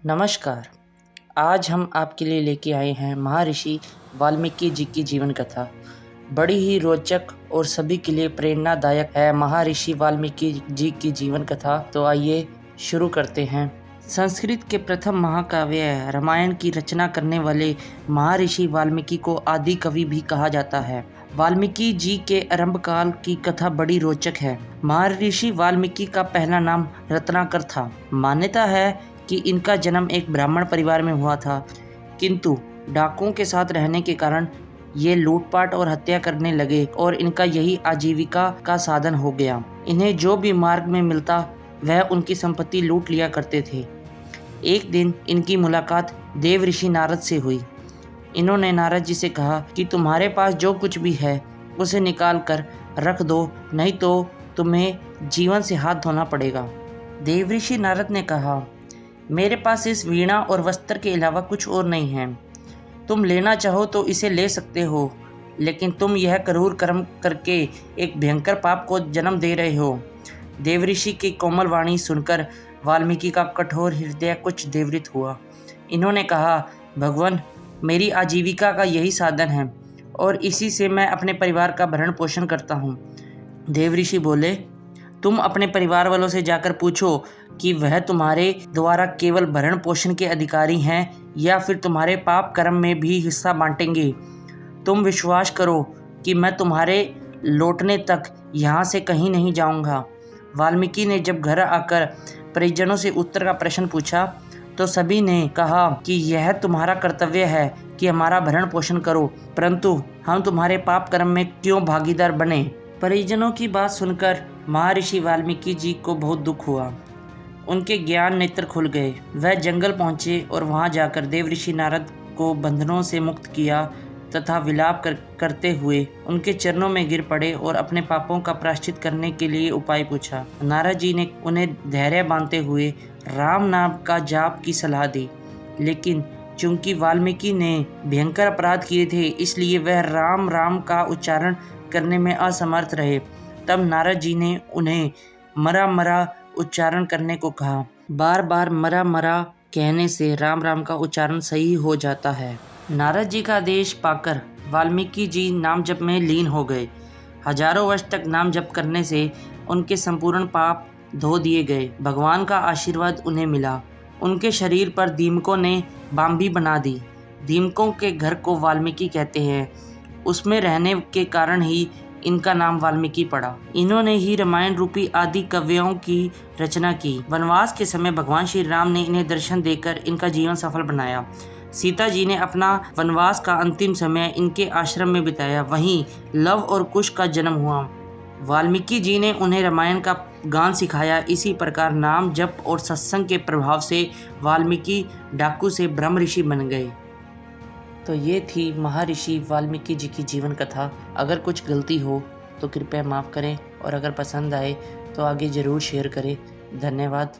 नमस्कार। आज हम आपके लिए लेके आए हैं महर्षि वाल्मीकि जी की जीवन कथा। बड़ी ही रोचक और सभी के लिए प्रेरणादायक है महर्षि वाल्मीकि जी की जीवन कथा। तो आइए शुरू करते हैं। संस्कृत के प्रथम महाकाव्य रामायण की रचना करने वाले महर्षि वाल्मीकि को आदि कवि भी कहा जाता है। वाल्मीकि जी के आरंभ काल की कथा बड़ी रोचक है। महर्षि वाल्मीकि का पहला नाम रत्नाकर था। मान्यता है कि इनका जन्म एक ब्राह्मण परिवार में हुआ था, किंतु डाकुओं के साथ रहने के कारण ये लूटपाट और हत्या करने लगे और इनका यही आजीविका का साधन हो गया। इन्हें जो भी मार्ग में मिलता वह उनकी संपत्ति लूट लिया करते थे। एक दिन इनकी मुलाकात देवऋषि नारद से हुई। इन्होंने नारद जी से कहा कि तुम्हारे पास जो कुछ भी है उसे निकाल कर रख दो, नहीं तो तुम्हें जीवन से हाथ धोना पड़ेगा। देवऋषि नारद ने कहा, मेरे पास इस वीणा और वस्त्र के अलावा कुछ और नहीं है। तुम लेना चाहो तो इसे ले सकते हो, लेकिन तुम यह क्रूर कर्म करके एक भयंकर पाप को जन्म दे रहे हो। देवऋषि की कोमल वाणी सुनकर वाल्मीकि का कठोर हृदय कुछ द्रवित हुआ। इन्होंने कहा, भगवान, मेरी आजीविका का यही साधन है और इसी से मैं अपने परिवार का भरण पोषण करता हूँ। देवऋषि बोले, तुम अपने परिवार वालों से जाकर पूछो कि वह तुम्हारे द्वारा केवल भरण पोषण के अधिकारी हैं या फिर तुम्हारे पाप कर्म में भी हिस्सा बांटेंगे। तुम विश्वास करो कि मैं तुम्हारे लौटने तक यहाँ से कहीं नहीं जाऊँगा। वाल्मीकि ने जब घर आकर परिजनों से उत्तर का प्रश्न पूछा तो सभी ने कहा कि यह तुम्हारा कर्तव्य है कि हमारा भरण पोषण करो, परंतु हम तुम्हारे पाप कर्म में क्यों भागीदार बने। परिजनों की बात सुनकर महर्षि वाल्मीकि जी को बहुत दुख हुआ। उनके ज्ञान नेत्र खुल गए। वह जंगल पहुँचे और वहाँ जाकर देवऋषि नारद को बंधनों से मुक्त किया तथा विलाप करते हुए उनके चरणों में गिर पड़े और अपने पापों का प्रायश्चित करने के लिए उपाय पूछा। नारद जी ने उन्हें धैर्य बांधते हुए राम नाम का जाप की सलाह दी, लेकिन चूंकि वाल्मीकि ने भयंकर अपराध किए थे इसलिए वह राम राम का उच्चारण करने में असमर्थ रहे। तब नारद जी ने उन्हें मरा मरा उच्चारण करने को कहा। बार बार मरा मरा कहने से राम राम का उच्चारण सही हो जाता है। नारद जी का आदेश पाकर वाल्मीकि जी नाम जप में लीन हो गए। हजारों वर्ष तक नाम जप करने से उनके संपूर्ण पाप धो दिए गए। भगवान का आशीर्वाद उन्हें मिला। उनके शरीर पर दीमकों ने बांबी बना दी। दीमकों के घर को वाल्मीकि कहते हैं। उसमें रहने के कारण ही इनका नाम वाल्मीकि पड़ा। इन्होंने ही रामायण रूपी आदि काव्यों की रचना की। वनवास के समय भगवान श्री राम ने इन्हें दर्शन देकर इनका जीवन सफल बनाया। सीता जी ने अपना वनवास का अंतिम समय इनके आश्रम में बिताया। वहीं लव और कुश का जन्म हुआ। वाल्मीकि जी ने उन्हें रामायण का गान सिखाया। इसी प्रकार नाम जप और सत्संग के प्रभाव से वाल्मीकि डाकू से ब्रह्म ऋषि बन गए। तो ये थी महर्षि वाल्मीकि जी की जीवन कथा। अगर कुछ गलती हो तो कृपया माफ़ करें और अगर पसंद आए तो आगे ज़रूर शेयर करें। धन्यवाद।